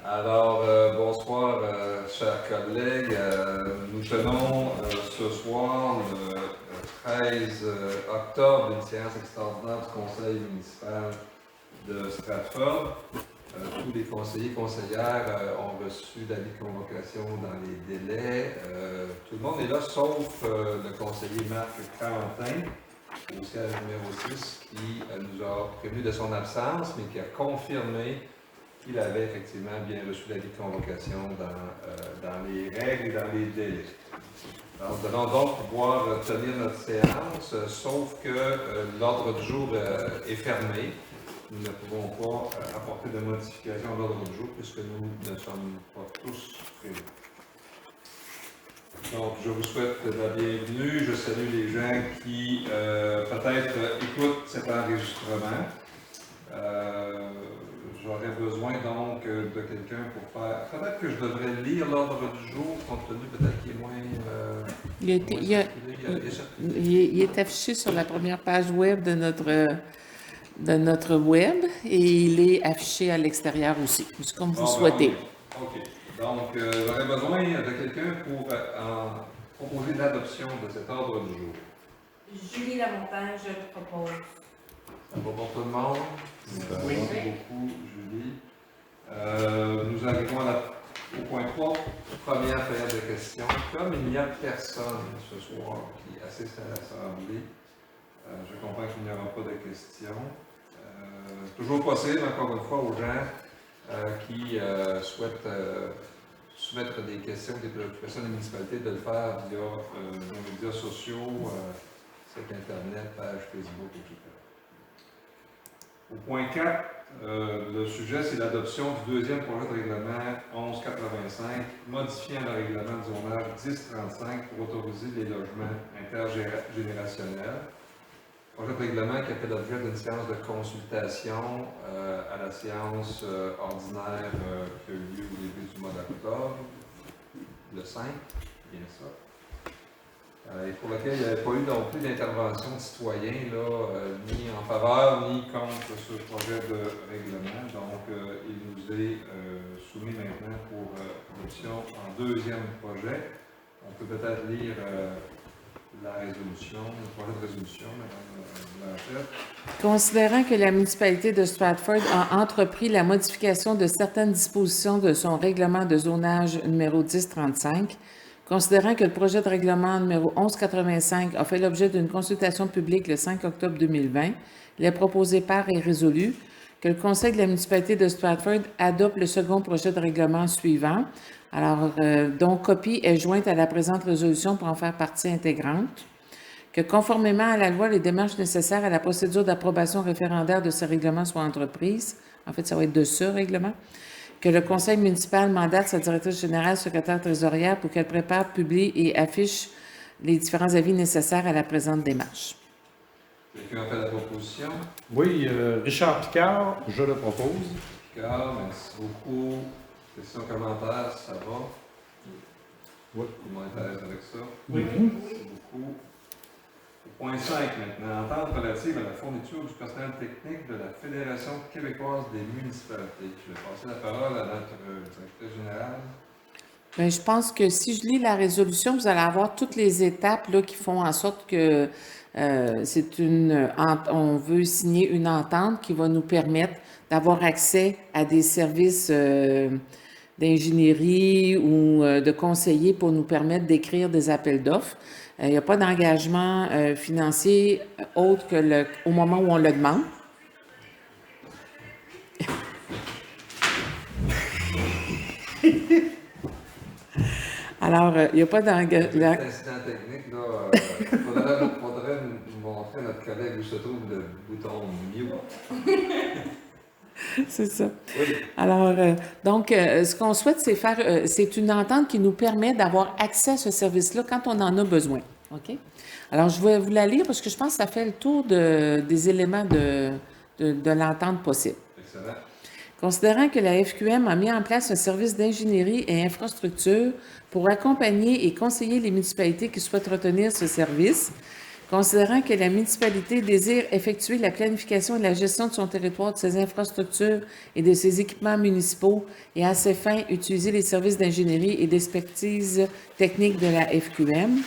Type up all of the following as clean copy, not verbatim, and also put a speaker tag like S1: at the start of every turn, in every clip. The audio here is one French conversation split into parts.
S1: Alors, bonsoir, chers collègues. Nous tenons ce soir, le 13 octobre, une séance extraordinaire du Conseil municipal de Stratford. Tous les conseillers et conseillères ont reçu l'avis de convocation dans les délais. Tout le monde est là, sauf le conseiller Marc Carentin, au siège numéro 6, qui nous a prévenu de son absence, mais qui a confirmé qu'il avait effectivement bien reçu l'avis de convocation dans les règles et dans les délais. Alors, nous allons donc pouvoir tenir notre séance, sauf que l'ordre du jour est fermé. Nous ne pouvons pas apporter de modification à l'ordre du jour puisque nous ne sommes pas tous présents. Donc, je vous souhaite la bienvenue. Je salue les gens qui peut-être écoutent cet enregistrement. J'aurais besoin donc de quelqu'un pour faire... Peut-être que je devrais lire l'ordre du jour, compte tenu peut-être qu'il est moins...
S2: Il est affiché sur la première page web de notre web et il est affiché à l'extérieur aussi, comme vous souhaitez.
S1: OK. Donc, j'aurais besoin de quelqu'un pour proposer l'adoption de cet ordre du jour.
S3: Julie Lamontagne, je le propose.
S1: Ça va pour tout le monde?
S3: Oui.
S1: Merci beaucoup, Julie. Nous arrivons au point 3, première période de questions. Comme il n'y a personne ce soir qui assiste à l'Assemblée, je comprends qu'il n'y aura pas de questions. Toujours possible, encore une fois, aux gens qui souhaitent soumettre des questions, des préoccupations des municipalités, de le faire via nos médias sociaux, site Internet, page Facebook, etc. Au point 4, le sujet, c'est l'adoption du deuxième projet de règlement 1185, modifiant le règlement de zonage 1035 pour autoriser les logements intergénérationnels. Projet de règlement qui a fait l'objet d'une séance de consultation à la séance ordinaire qui a eu lieu au début du mois d'octobre, le 5, bien ça. Et pour lequel il n'y avait pas eu non plus d'intervention de citoyens, ni en faveur ni contre ce projet de règlement. Donc, il nous est soumis maintenant pour adoption en deuxième projet. On peut peut-être lire la résolution, le projet de résolution, Madame la chef.
S2: Considérant que la municipalité de Stratford a entrepris la modification de certaines dispositions de son règlement de zonage numéro 1035, considérant que le projet de règlement numéro 1185 a fait l'objet d'une consultation publique le 5 octobre 2020, il est proposé par et résolu que le Conseil de la municipalité de Stratford adopte le second projet de règlement suivant. Alors, dont copie est jointe à la présente résolution pour en faire partie intégrante. Que conformément à la loi, les démarches nécessaires à la procédure d'approbation référendaire de ce règlement soient entreprises. En fait, ça va être de ce règlement. Que le conseil municipal mandate sa directrice générale, secrétaire trésorière pour qu'elle prépare, publie et affiche les différents avis nécessaires à la présente démarche.
S1: Quelqu'un a fait la proposition?
S4: Oui, Richard Picard, je le propose.
S1: Picard, merci beaucoup. Questions, commentaires, ça va?
S4: Oui.
S1: Tout le monde est à l'aise avec ça?
S4: Oui.
S1: Merci beaucoup. Au point 5 maintenant, entente relative à la fourniture du personnel technique de la Fédération québécoise des municipalités. Je vais passer la parole à notre directrice générale.
S2: Bien, je pense que si je lis la résolution, vous allez avoir toutes les étapes là, qui font en sorte que on veut signer une entente qui va nous permettre d'avoir accès à des services d'ingénierie ou de conseillers pour nous permettre d'écrire des appels d'offres. Il n'y a pas d'engagement financier autre que au moment où on le demande. Alors, il n'y a pas d'engagement.
S1: Cet incident technique, là, faudrait nous montrer à notre collègue où se trouve le bouton mute.
S2: C'est ça.
S1: Oui.
S2: Alors, donc, ce qu'on souhaite, c'est une entente qui nous permet d'avoir accès à ce service-là quand on en a besoin. OK? Alors, je vais vous la lire parce que je pense que ça fait le tour des éléments de l'entente possible.
S1: Excellent.
S2: Considérant que la FQM a mis en place un service d'ingénierie et infrastructure pour accompagner et conseiller les municipalités qui souhaitent retenir ce service, Considérant que la municipalité désire effectuer la planification et la gestion de son territoire, de ses infrastructures et de ses équipements municipaux et à ces fins utiliser les services d'ingénierie et d'expertise technique de la FQM,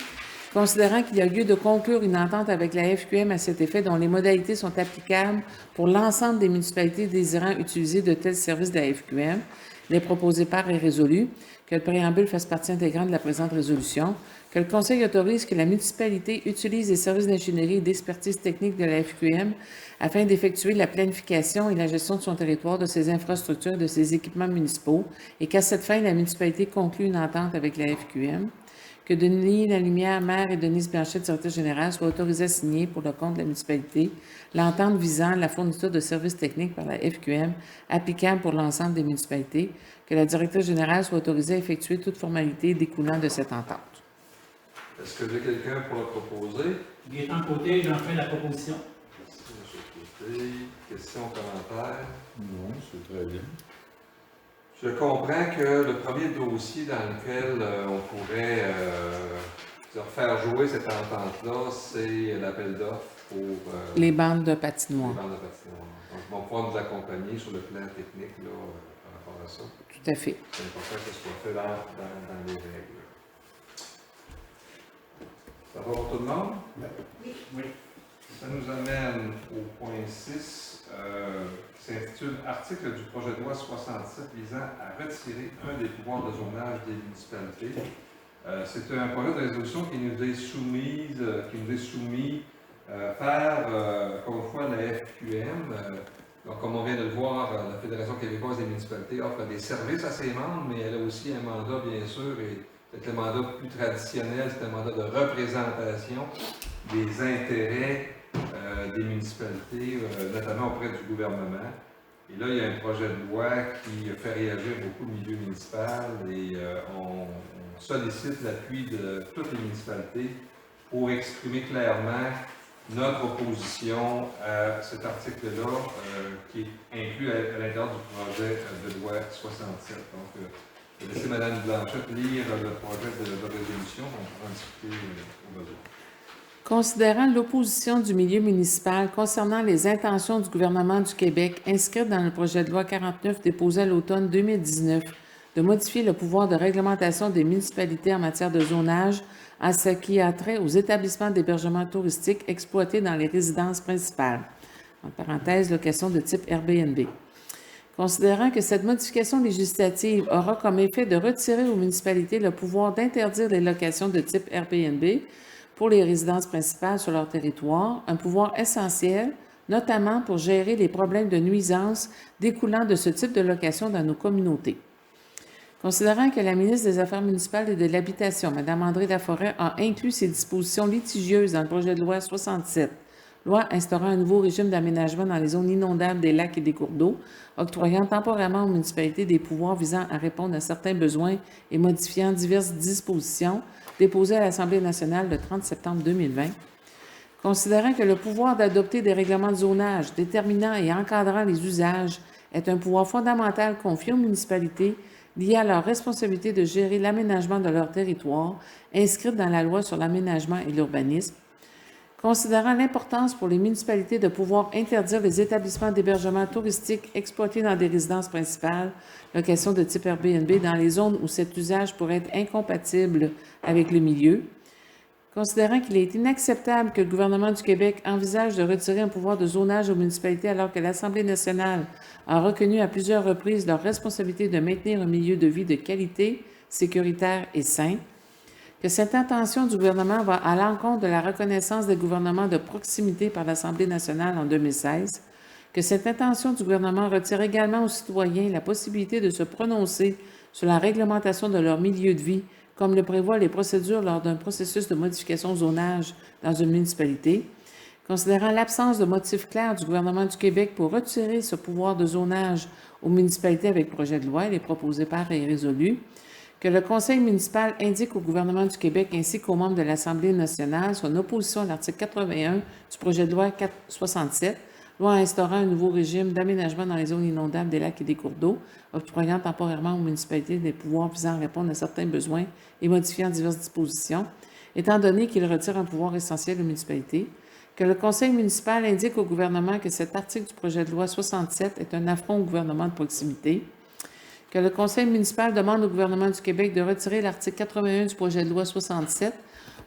S2: considérant qu'il y a lieu de conclure une entente avec la FQM à cet effet dont les modalités sont applicables pour l'ensemble des municipalités désirant utiliser de tels services de la FQM, les proposés par et résolus, que le préambule fasse partie intégrante de la présente résolution, que le Conseil autorise que la municipalité utilise les services d'ingénierie et d'expertise technique de la FQM afin d'effectuer la planification et la gestion de son territoire, de ses infrastructures et de ses équipements municipaux, et qu'à cette fin, la municipalité conclue une entente avec la FQM, que Denis Lalumière, maire, et Denise Blanchet, directeur général, soient autorisés à signer pour le compte de la municipalité l'entente visant la fourniture de services techniques par la FQM applicable pour l'ensemble des municipalités, que la directrice générale soit autorisée à effectuer toute formalité découlant de cette entente.
S1: Est-ce que j'ai quelqu'un pour le proposer?
S5: Gaétan Côté, j'en fais la proposition.
S1: Merci, M. Côté. Questions, commentaires?
S4: Non, c'est très bien.
S1: Je comprends que le premier dossier dans lequel on pourrait faire jouer cette entente-là, c'est l'appel d'offres pour
S2: Les bandes de
S1: les
S2: patinoire.
S1: bandes de patinoire. Donc, ils vont pouvoir nous accompagner sur le plan technique là, par rapport à ça.
S2: Tout à fait.
S1: C'est important que ce soit fait dans les règles. Ça va pour tout le monde?
S5: Oui.
S1: Ça nous amène au point 6, qui s'intitule « Article du projet de loi 67 visant à retirer un des pouvoirs de zonage des municipalités ». C'est un projet de résolution qui nous est soumis par, encore une fois, la FQM. Donc, comme on vient de le voir, la Fédération québécoise des municipalités offre des services à ses membres, mais elle a aussi un mandat, bien sûr, et peut-être le mandat plus traditionnel, c'est un mandat de représentation des intérêts des municipalités, notamment auprès du gouvernement. Et là, il y a un projet de loi qui fait réagir beaucoup le milieu municipal et on sollicite l'appui de toutes les municipalités pour exprimer clairement notre opposition à cet article-là qui est inclus à l'intérieur du projet de loi 67. Donc, je vais laisser Mme Blanchette lire le projet de résolution. On pourra en discuter au besoin.
S2: Considérant l'opposition du milieu municipal concernant les intentions du gouvernement du Québec inscrites dans le projet de loi 49 déposé à l'automne 2019 de modifier le pouvoir de réglementation des municipalités en matière de zonage en ce qui a trait aux établissements d'hébergement touristique exploités dans les résidences principales, en parenthèse, location de type Airbnb. Considérant que cette modification législative aura comme effet de retirer aux municipalités le pouvoir d'interdire les locations de type Airbnb pour les résidences principales sur leur territoire, un pouvoir essentiel, notamment pour gérer les problèmes de nuisance découlant de ce type de location dans nos communautés. Considérant que la ministre des Affaires municipales et de l'Habitation, Mme André Laforêt, a inclus ces dispositions litigieuses dans le projet de loi 67, loi instaurant un nouveau régime d'aménagement dans les zones inondables des lacs et des cours d'eau, octroyant temporairement aux municipalités des pouvoirs visant à répondre à certains besoins et modifiant diverses dispositions, déposée à l'Assemblée nationale le 30 septembre 2020, considérant que le pouvoir d'adopter des règlements de zonage déterminant et encadrant les usages est un pouvoir fondamental confié aux municipalités lié à leur responsabilité de gérer l'aménagement de leur territoire, inscrite dans la loi sur l'aménagement et l'urbanisme, considérant l'importance pour les municipalités de pouvoir interdire les établissements d'hébergement touristique exploités dans des résidences principales, location de type Airbnb, dans les zones où cet usage pourrait être incompatible avec le milieu, considérant qu'il est inacceptable que le gouvernement du Québec envisage de retirer un pouvoir de zonage aux municipalités alors que l'Assemblée nationale a reconnu à plusieurs reprises leur responsabilité de maintenir un milieu de vie de qualité, sécuritaire et sain, que cette intention du gouvernement va à l'encontre de la reconnaissance des gouvernements de proximité par l'Assemblée nationale en 2016, que cette intention du gouvernement retire également aux citoyens la possibilité de se prononcer sur la réglementation de leur milieu de vie, comme le prévoient les procédures lors d'un processus de modification de zonage dans une municipalité, considérant l'absence de motifs clairs du gouvernement du Québec pour retirer ce pouvoir de zonage aux municipalités avec projet de loi, il est proposé par et résolu, que le Conseil municipal indique au gouvernement du Québec ainsi qu'aux membres de l'Assemblée nationale son opposition à l'article 81 du projet de loi 67, loi instaurant un nouveau régime d'aménagement dans les zones inondables des lacs et des cours d'eau, octroyant temporairement aux municipalités des pouvoirs visant à répondre à certains besoins et modifiant diverses dispositions, étant donné qu'il retire un pouvoir essentiel aux municipalités, que le conseil municipal indique au gouvernement que cet article du projet de loi 67 est un affront au gouvernement de proximité, que le conseil municipal demande au gouvernement du Québec de retirer l'article 81 du projet de loi 67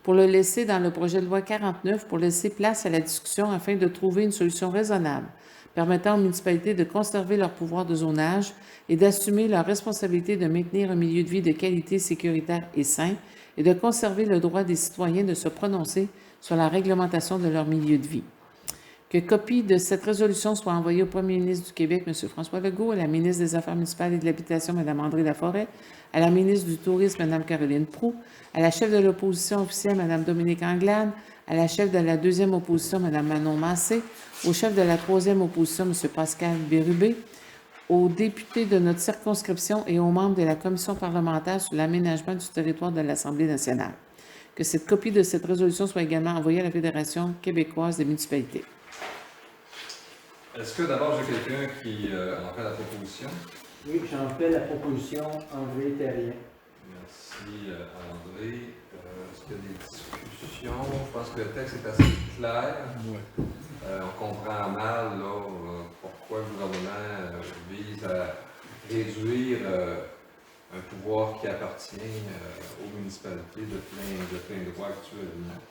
S2: pour le laisser dans le projet de loi 49 pour laisser place à la discussion afin de trouver une solution raisonnable permettant aux municipalités de conserver leur pouvoir de zonage et d'assumer leur responsabilité de maintenir un milieu de vie de qualité, sécuritaire et sain et de conserver le droit des citoyens de se prononcer sur la réglementation de leur milieu de vie. Que copie de cette résolution soit envoyée au premier ministre du Québec, M. François Legault, à la ministre des Affaires municipales et de l'Habitation, Mme André Laforêt, à la ministre du Tourisme, Mme Caroline Proulx, à la chef de l'opposition officielle, Mme Dominique Anglade, à la chef de la deuxième opposition, Mme Manon Massé, au chef de la troisième opposition, M. Pascal Bérubé, aux députés de notre circonscription et aux membres de la commission parlementaire sur l'aménagement du territoire de l'Assemblée nationale. Que cette copie de cette résolution soit également envoyée à la Fédération québécoise des municipalités.
S1: Est-ce que d'abord j'ai quelqu'un qui en fait la proposition?
S6: Oui, j'en fais la proposition, André Terrien.
S1: Merci André. Est-ce qu'il y a des discussions? Je pense que le texte est assez clair.
S4: Ouais.
S1: On comprend mal là, pourquoi le gouvernement vise à réduire un pouvoir qui appartient aux municipalités de plein droit actuellement.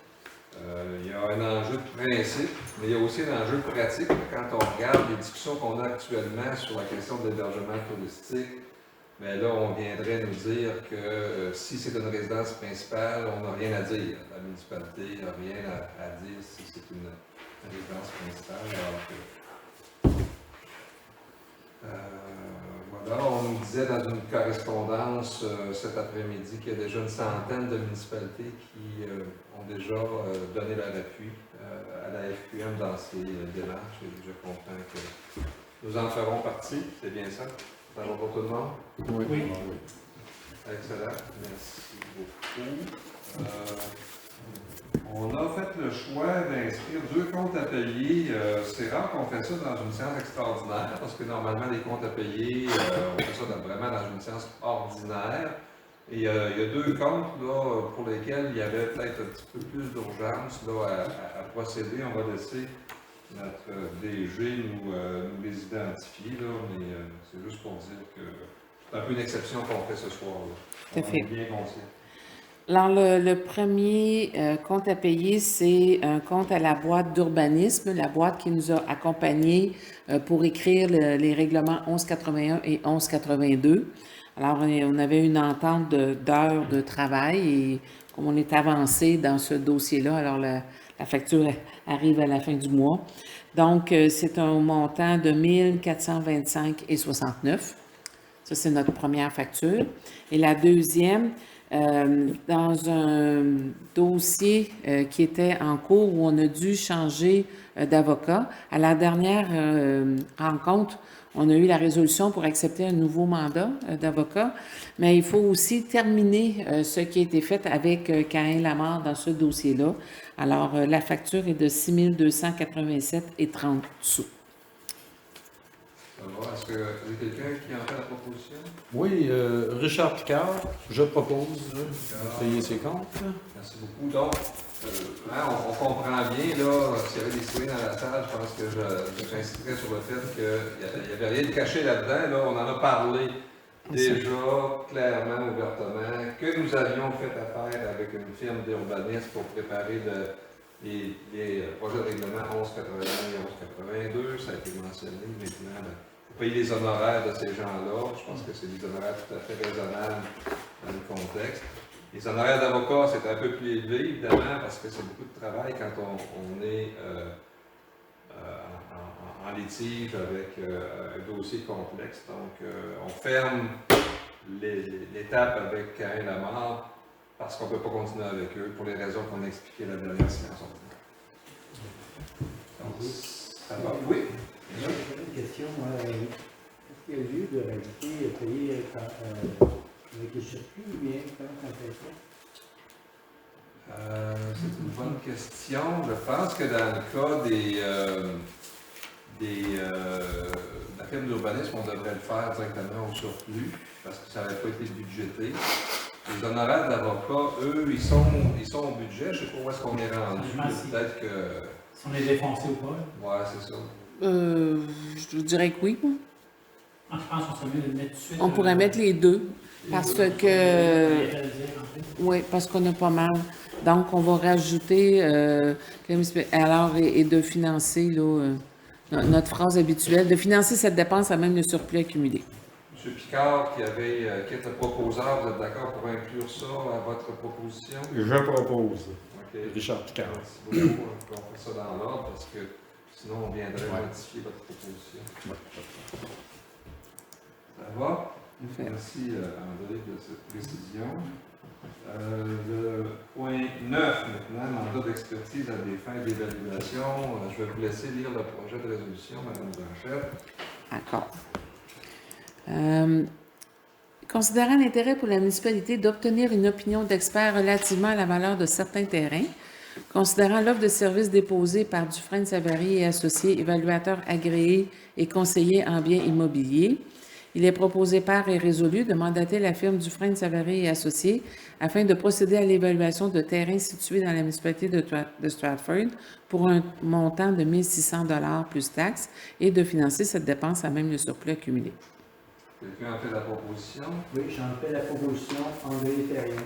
S1: Il y a un enjeu de principe, mais il y a aussi un enjeu pratique. Quand on regarde les discussions qu'on a actuellement sur la question de l'hébergement touristique, mais là, on viendrait nous dire que si c'est une résidence principale, on n'a rien à dire. La municipalité n'a rien à dire si c'est une résidence principale. Alors que, voilà, on nous disait dans une correspondance cet après-midi qu'il y a déjà une centaine de municipalités qui ont déjà donné leur appui à la FQM dans ces démarches. Et je comprends que nous en ferons partie. C'est bien ça? Ça va pour tout le monde?
S4: Oui.
S5: Oui.
S1: Excellent. Merci beaucoup. On a fait le choix d'inscrire 2 comptes à payer. C'est rare qu'on fait ça dans une séance extraordinaire parce que normalement, les comptes à payer, on fait ça vraiment dans une séance ordinaire. Et il y a 2 comptes là, pour lesquels il y avait peut-être un petit peu plus d'urgence à procéder. On va laisser notre DG nous les identifier, là, mais c'est juste pour dire que c'est un peu une exception qu'on fait ce soir-là.
S2: Tout à fait.
S1: On est bien conscient.
S2: Alors, le premier compte à payer, c'est un compte à la boîte d'urbanisme, la boîte qui nous a accompagnés pour écrire les règlements 1181 et 1182. Alors, on avait une entente d'heures de travail et comme on est avancé dans ce dossier-là, alors la facture arrive à la fin du mois. Donc, c'est un montant de 1 425,69. Ça, c'est notre première facture. Et la deuxième, dans un dossier qui était en cours où on a dû changer d'avocat, à la dernière rencontre, on a eu la résolution pour accepter un nouveau mandat d'avocat, mais il faut aussi terminer ce qui a été fait avec Caïn Lamar dans ce dossier-là. Alors, la facture est de 6 287,30 sous.
S1: Ça va. Est-ce que y a quelqu'un qui en fait la proposition?
S4: Oui, Richard Picard, je propose de payer ses comptes.
S1: Merci beaucoup. Donc, on comprend bien, là, s'il y avait des citoyens dans la salle, je pense que j'insisterais sur le fait qu'il n'y avait rien de caché là-dedans. Là, on en a parlé déjà, clairement, ouvertement, que nous avions fait affaire avec une firme d'urbanisme pour préparer les projets de règlement 1181 et 1182. Ça a été mentionné maintenant. Il faut payer les honoraires de ces gens-là. Je pense que c'est des honoraires tout à fait raisonnables dans le contexte. Les honoraires d'avocat, c'est un peu plus élevé, évidemment, parce que c'est beaucoup de travail quand on est en litige avec un dossier complexe. Donc, on ferme l'étape avec Caïn Lamar parce qu'on ne peut pas continuer avec eux pour les raisons qu'on a expliquées la dernière séance. Donc, ça va? Oui?
S6: J'ai une question. Est-ce qu'il y a lieu de rajouter payer avec le circuit ou bien comment on fait ça?
S1: C'est une bonne question. Je pense que dans le cas de la firme d'urbanisme, on devrait le faire directement au surplus parce que ça n'avait pas été budgété. Les honoraires d'avocat, eux, ils sont au budget. Je ne sais pas où est-ce qu'on est rendu.
S5: Je pense que
S1: Peut-être que...
S5: Si on est défoncé ou pas.
S1: Ouais, c'est ça.
S2: Je vous dirais que oui, moi.
S5: Ah, je pense qu'on serait mieux de le mettre tout de suite.
S2: On pourrait mettre les deux, parce que... Oui, parce qu'on a pas mal. Donc, on va rajouter, alors, et de financer, là, notre phrase habituelle, de financer cette dépense à même le surplus accumulé.
S1: M. Picard, qui est le proposeur, vous êtes d'accord pour inclure ça à votre proposition?
S4: Je propose.
S1: OK.
S4: Richard Picard.
S1: Merci beaucoup. On fait ça dans l'ordre parce que sinon on viendrait modifier votre proposition. Ça va?
S2: Parfait.
S1: Merci André de cette précision. Le point 9 maintenant, mandat d'expertise à des fins d'évaluation. Je vais vous laisser lire le projet de résolution, Mme Blanchette.
S2: D'accord. Considérant l'intérêt pour la municipalité d'obtenir une opinion d'experts relativement à la valeur de certains terrains, considérant l'offre de services déposée par Dufresne Savary et Associés, évaluateurs agréés et conseillers en biens immobiliers, il est proposé par et résolu de mandater la firme Dufresne Savary et Associés afin de procéder à l'évaluation de terrains situés dans la municipalité de Stratford pour un montant de 1 600 $ plus taxes et de financer cette dépense à même le surplus accumulé.
S1: Quelqu'un a fait la proposition?
S6: Oui, j'en fais la proposition, André Terrien.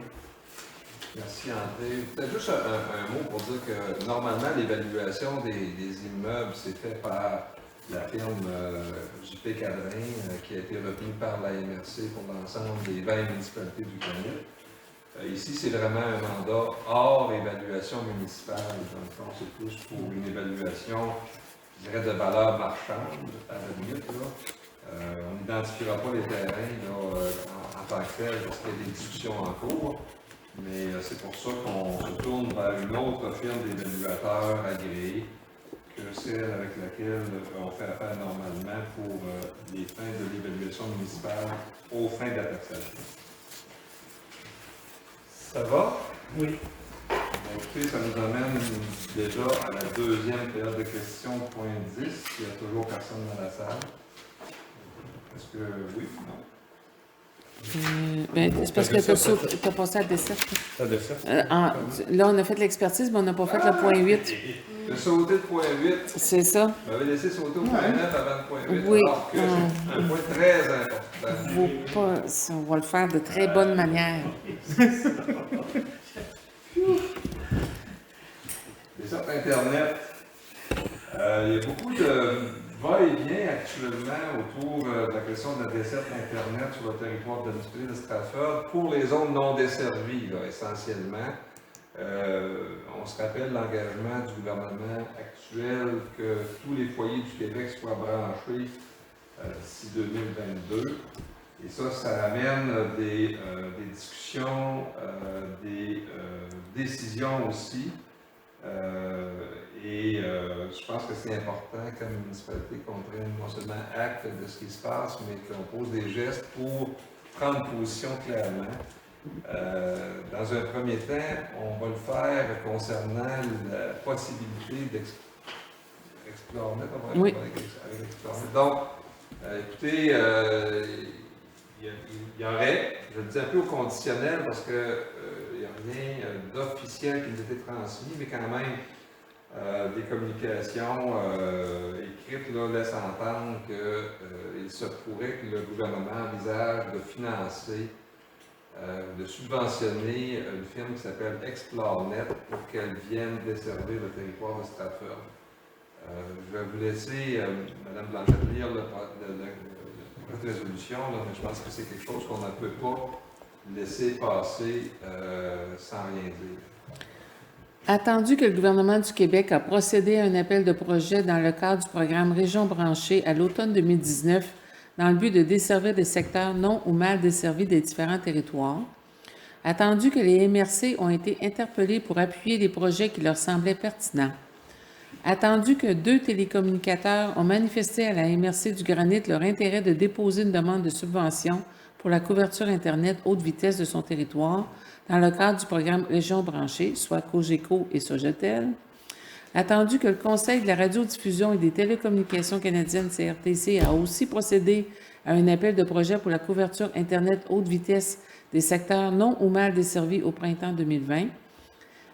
S1: Merci André. Peut-être juste un mot pour dire que normalement l'évaluation des immeubles c'est fait par la firme JP Cadrin qui a été retenue par la MRC pour l'ensemble des 20 municipalités du Canada. Ici, c'est vraiment un mandat hors évaluation municipale. Dans le fond, c'est plus pour une évaluation, je dirais, de valeur marchande, à la limite. On n'identifiera pas les terrains là, en tant que tel parce qu'il y a des discussions en cours. Mais c'est pour ça qu'on se tourne vers une autre firme d'évaluateurs agréés que celle avec laquelle on fait affaire normalement pour les fins de l'évaluation municipale aux fins de la taxation. Ça va?
S5: Oui.
S1: Écoutez, ça nous amène déjà à la deuxième période de questions, point 10. Il n'y a toujours personne dans la salle. Est-ce que oui? Non?
S2: C'est parce que tu as passé à dessert.
S4: Ça dessert.
S2: Là, on a fait l'expertise, mais on n'a pas fait le point 8.
S1: Le sauter de point 8.
S2: C'est ça.
S1: Vous m'avez laissé sauter au point 9 avant le point 8.
S2: Oui.
S1: Alors que c'est un point très important.
S2: On va le faire de très bonne manière.
S1: Les sortes Internet. Il y a beaucoup de va-et-vient actuellement autour de la question de la desserte Internet sur le territoire de la municipalité de Stratford pour les zones non desservies, là, essentiellement. On se rappelle l'engagement du gouvernement actuel que tous les foyers du Québec soient branchés d'ici 2022. Et ça amène des discussions, des décisions aussi. Je pense que c'est important comme municipalité qu'on prenne non seulement acte de ce qui se passe, mais qu'on pose des gestes pour prendre position clairement. Dans un premier temps, on va le faire concernant la possibilité d'Explornet.
S2: Oui.
S1: Avec Explornet. Donc, écoutez, il y aurait, je le dis un peu au conditionnel parce qu'il n'y a rien d'officiel qui nous a été transmis, mais quand même, des communications écrites là, laissent entendre qu'il se pourrait que le gouvernement envisage de financer, de subventionner une firme qui s'appelle Explornet pour qu'elle vienne desservir le territoire de Stratford. Je vais vous laisser, Mme Blanchette, lire votre résolution, là, mais je pense que c'est quelque chose qu'on ne peut pas laisser passer sans rien dire.
S2: Attendu que le gouvernement du Québec a procédé à un appel de projet dans le cadre du programme Région branchée à l'automne 2019 dans le but de desservir des secteurs non ou mal desservis des différents territoires, attendu que les MRC ont été interpellés pour appuyer les projets qui leur semblaient pertinents, attendu que 2 télécommunicateurs ont manifesté à la MRC du Granit leur intérêt de déposer une demande de subvention pour la couverture Internet haute vitesse de son territoire dans le cadre du programme Région branchée, soit Cogeco et Sogetel, attendu que le Conseil de la radiodiffusion et des télécommunications canadiennes, CRTC, a aussi procédé à un appel de projet pour la couverture Internet haute vitesse des secteurs non ou mal desservis au printemps 2020.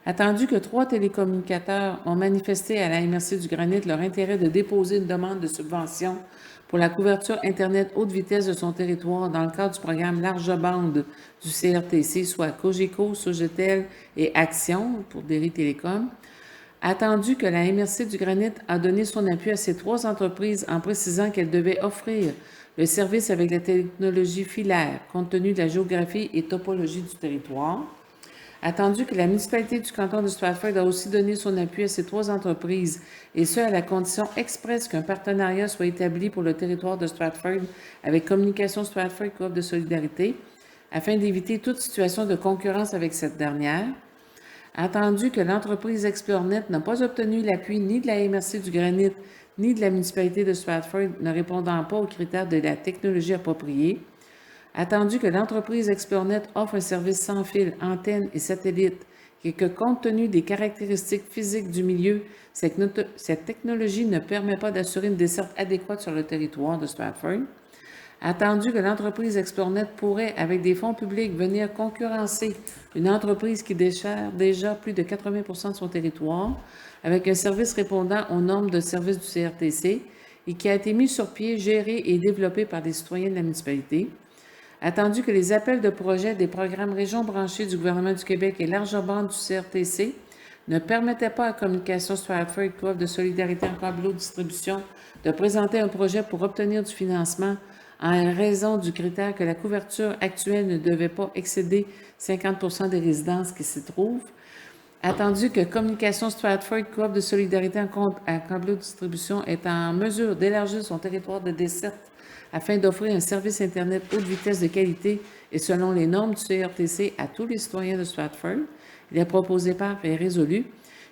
S2: Attendu que 3 télécommunicateurs ont manifesté à la MRC du Granit leur intérêt de déposer une demande de subvention pour la couverture Internet haute vitesse de son territoire dans le cadre du programme Large Bande du CRTC, soit Cogeco, Sogetel et Action pour Derry Télécom. Attendu que la MRC du Granit a donné son appui à ces 3 entreprises en précisant qu'elles devaient offrir le service avec la technologie filaire, compte tenu de la géographie et topologie du territoire. Attendu que la municipalité du canton de Stratford a aussi donné son appui à ces 3 entreprises, et ce à la condition expresse qu'un partenariat soit établi pour le territoire de Stratford avec Communication Stratford Coop de solidarité, afin d'éviter toute situation de concurrence avec cette dernière. Attendu que l'entreprise ExploreNet n'a pas obtenu l'appui ni de la MRC du Granit ni de la municipalité de Stratford ne répondant pas aux critères de la technologie appropriée. Attendu que l'entreprise ExploreNet offre un service sans fil, antenne et satellite et que, compte tenu des caractéristiques physiques du milieu, cette technologie ne permet pas d'assurer une desserte adéquate sur le territoire de Stratford. Attendu que l'entreprise ExploreNet pourrait, avec des fonds publics, venir concurrencer une entreprise qui dessert déjà plus de 80% de son territoire, avec un service répondant aux normes de service du CRTC et qui a été mis sur pied, géré et développé par des citoyens de la municipalité. Attendu que les appels de projets des programmes régions branchées du gouvernement du Québec et large bande du CRTC ne permettaient pas à Communication Stratford Coop de solidarité en câble distribution de présenter un projet pour obtenir du financement en raison du critère que la couverture actuelle ne devait pas excéder 50% des résidences qui s'y trouvent. Attendu que Communication Stratford Coop de solidarité en câble distribution est en mesure d'élargir son territoire de desserte afin d'offrir un service Internet haute vitesse de qualité et selon les normes du CRTC à tous les citoyens de Stratford, il est proposé par et résolu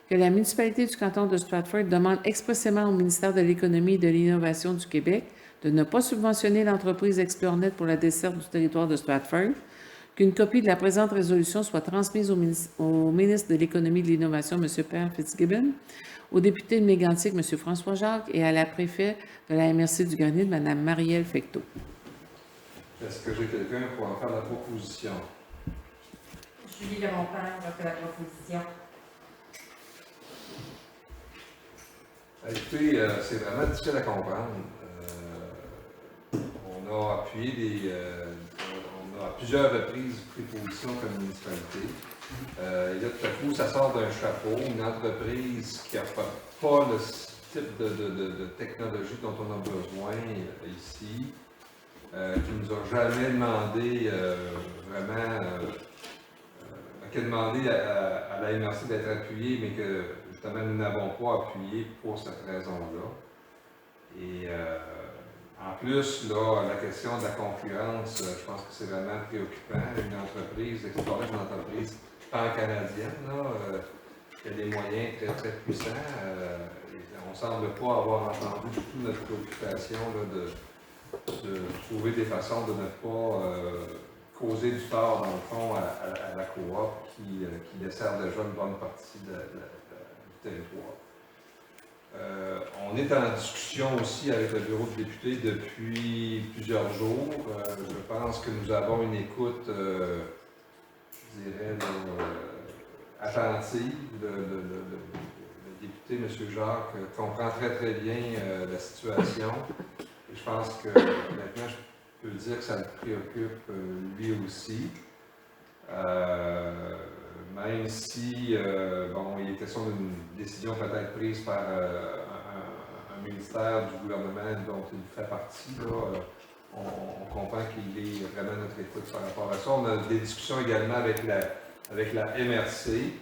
S2: que la municipalité du canton de Stratford demande expressément au ministère de l'Économie et de l'Innovation du Québec de ne pas subventionner l'entreprise ExploreNet pour la desserte du territoire de Stratford, qu'une copie de la présente résolution soit transmise au ministre de l'Économie et de l'Innovation, M. Per Fitzgibbon, au député de Mégantic, M. François Jacques, et à la préfète de la MRC du Granit, Mme Marielle Fecteau.
S1: Est-ce que j'ai quelqu'un pour en faire la proposition?
S3: Julie Lamontagne va faire la proposition.
S1: Écoutez, c'est vraiment difficile à comprendre. On a appuyé on a à plusieurs reprises pris position comme municipalité. Et là, tout à coup, ça sort d'un chapeau, une entreprise qui n'a pas le type de technologie dont on a besoin ici, qui ne nous a jamais demandé qui a demandé à la MRC d'être appuyée, mais que justement nous n'avons pas appuyé pour cette raison-là. Et en plus, là, la question de la concurrence, je pense que c'est vraiment préoccupant. Une entreprise, ExploreNet, une entreprise pan-canadienne, qui a des moyens très, très puissants. On ne semble pas avoir entendu du tout notre préoccupation là, de trouver des façons de ne pas causer du tort, dans le fond, à la coop qui dessert déjà une bonne partie du territoire. On est en discussion aussi avec le bureau de députés depuis plusieurs jours. Je pense que nous avons une écoute, je dirais, attentive. Le député, M. Jacques, comprend très très bien la situation. Et je pense que maintenant, je peux dire que ça le préoccupe lui aussi. Même si, bon, il est question d'une décision peut-être prise par un ministère du gouvernement dont il fait partie, là, on comprend qu'il est vraiment notre écoute par rapport à ça. On a des discussions également avec la MRC.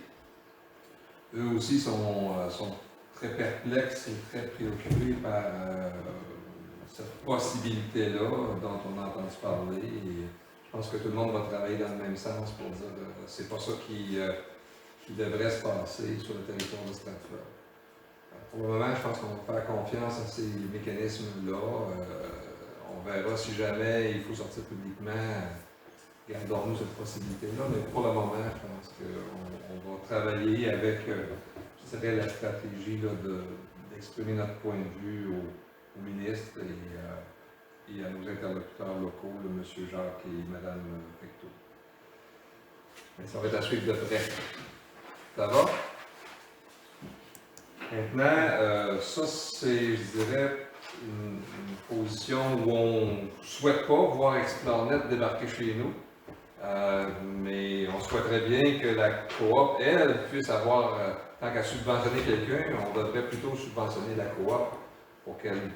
S1: Eux aussi sont très perplexes et très préoccupés par cette possibilité-là dont on a entendu parler. Et je pense que tout le monde va travailler dans le même sens pour dire que c'est pas ça qui devrait se passer sur le territoire de Stratford. Pour le moment, je pense qu'on va faire confiance à ces mécanismes-là. On verra si jamais il faut sortir publiquement. Gardons-nous cette possibilité-là, mais pour le moment, je pense qu'on va travailler avec, je dirais, la stratégie là, d'exprimer notre point de vue au ministre et et à nos interlocuteurs locaux, le M. Jacques et Mme Pecto. Mais ça va être à suivre de près. Ça va? Maintenant, ça c'est, je dirais, une position où on ne souhaite pas voir Explornet débarquer chez nous. Mais on souhaiterait bien que la coop, elle, puisse avoir, tant qu'à subventionner quelqu'un, on devrait plutôt subventionner la coop pour qu'elle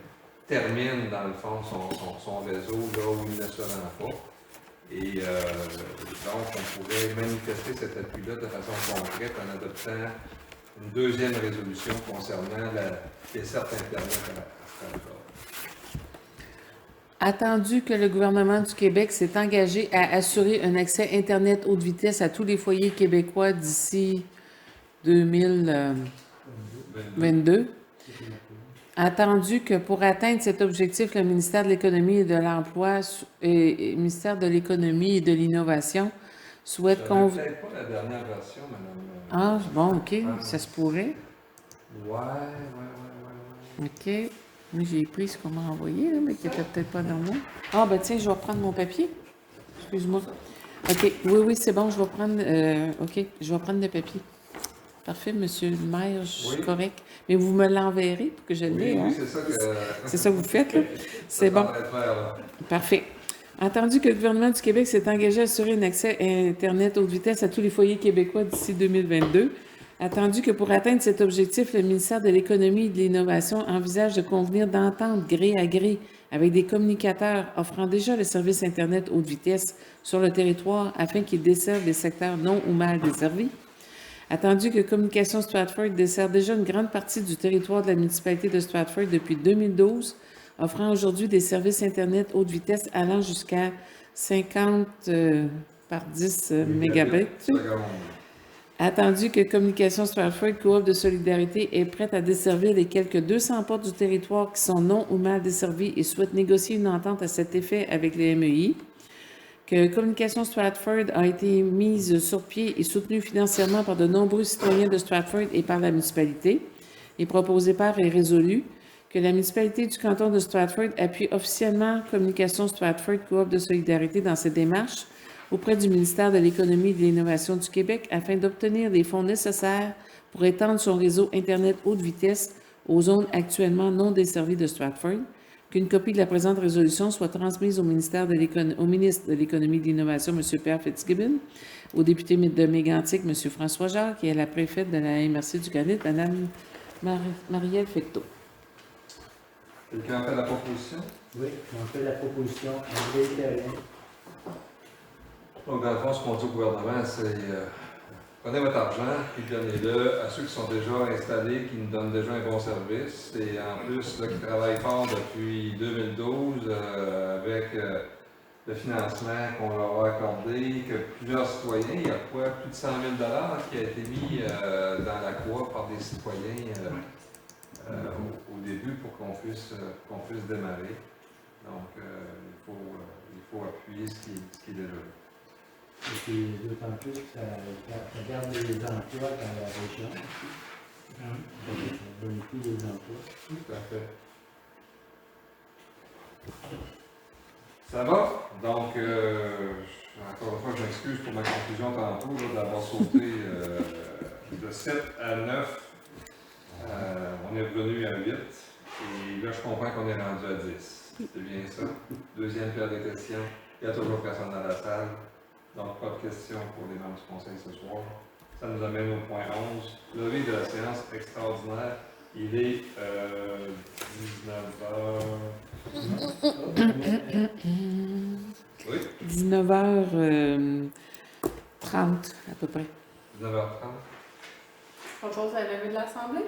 S1: termine, dans le fond, son réseau là où il ne se rend pas. Et donc, on pourrait manifester cet appui-là de façon concrète en adoptant une deuxième résolution concernant la desserte Internet à Stratford.
S2: Attendu que le gouvernement du Québec s'est engagé à assurer un accès Internet haute vitesse à tous les foyers québécois d'ici 2022, attendu que pour atteindre cet objectif, le ministère de l'Économie et de l'Emploi et le ministère de l'Économie et de l'Innovation souhaite qu'on...
S1: Peut-être pas la dernière version, madame.
S2: Ah, bon, OK, ça se pourrait.
S1: Ouais.
S2: OK. Moi, j'ai pris ce qu'on m'a envoyé, là, mais qui n'était peut-être pas dans moi. Ah, ben tiens, je vais reprendre mon papier. Excuse-moi. OK. Oui, c'est bon, je vais prendre... OK, je vais prendre le papier. Parfait, monsieur le maire, je suis correct. Mais vous me l'enverrez pour que je l'ai,
S1: Oui,
S2: hein?
S1: c'est ça que...
S2: C'est ça que vous faites, là? C'est bon. Parfait. Entendu que le gouvernement du Québec s'est engagé à assurer un accès Internet haute vitesse à tous les foyers québécois d'ici 2022, attendu que pour atteindre cet objectif, le ministère de l'Économie et de l'Innovation envisage de convenir d'entente gré à gré avec des communicateurs offrant déjà le service Internet haute vitesse sur le territoire afin qu'ils desservent les secteurs non ou mal desservis. Attendu que Communications Stratford dessert déjà une grande partie du territoire de la municipalité de Stratford depuis 2012, offrant aujourd'hui des services Internet haute vitesse allant jusqu'à 50 par 10 mégabits. Attendu que Communications Stratford, coop de solidarité, est prête à desservir les quelques 200 portes du territoire qui sont non ou mal desservies et souhaite négocier une entente à cet effet avec les MEI. Que Communications Stratford a été mise sur pied et soutenue financièrement par de nombreux citoyens de Stratford et par la municipalité, et proposée par et résolue. Que la municipalité du canton de Stratford appuie officiellement Communications Stratford, coop de solidarité dans ses démarches auprès du ministère de l'Économie et de l'Innovation du Québec afin d'obtenir les fonds nécessaires pour étendre son réseau Internet haute vitesse aux zones actuellement non desservies de Stratford, qu'une copie de la présente résolution soit transmise au ministre de l'Économie et de l'Innovation, M. Pierre Fitzgibbon, au député de Mégantic, M. François Jacques, et à la préfète de la MRC du Granit, Mme Marielle Fecteau.
S1: Quelqu'un fait la proposition?
S6: Oui, on fait la proposition. André Perrin.
S1: Donc, dans le fond, ce qu'on dit au gouvernement, c'est prenez votre argent et donnez-le à ceux qui sont déjà installés, qui nous donnent déjà un bon service, et en plus, là, qui travaillent fort depuis 2012 avec le financement qu'on leur a accordé, que plusieurs citoyens, il y a quoi, plus de 100 000 $ qui a été mis dans la coop par des citoyens au début pour qu'on puisse démarrer. Donc, il faut appuyer ce qui est déjà là.
S6: Et puis, d'autant plus que ça garde les emplois dans la région. Ça bonifie les emplois.
S1: Tout à fait. Ça va? Donc, encore une fois, je m'excuse pour ma conclusion tantôt d'avoir sauté de 7 à 9. On est revenu à 8. Et là, je comprends qu'on est rendu à 10. C'est bien ça. Deuxième paire de questions. Il y a toujours personne dans la salle. Donc, pas de questions pour les membres du conseil ce soir. Ça nous amène au point 11. Levée de la séance extraordinaire. Il est 19h. Oui?
S2: 19h30 à peu près.
S1: 19h30.
S3: Propose la levée de l'Assemblée?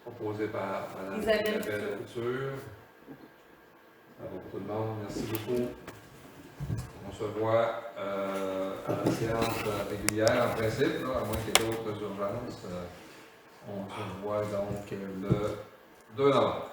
S1: Proposé par Mme
S3: Isabelle
S1: Couture. Ça va pour tout le monde. Merci beaucoup. On se voit à la séance régulière, en principe, là, à moins qu'il y ait d'autres urgences. On se voit donc le 2 novembre.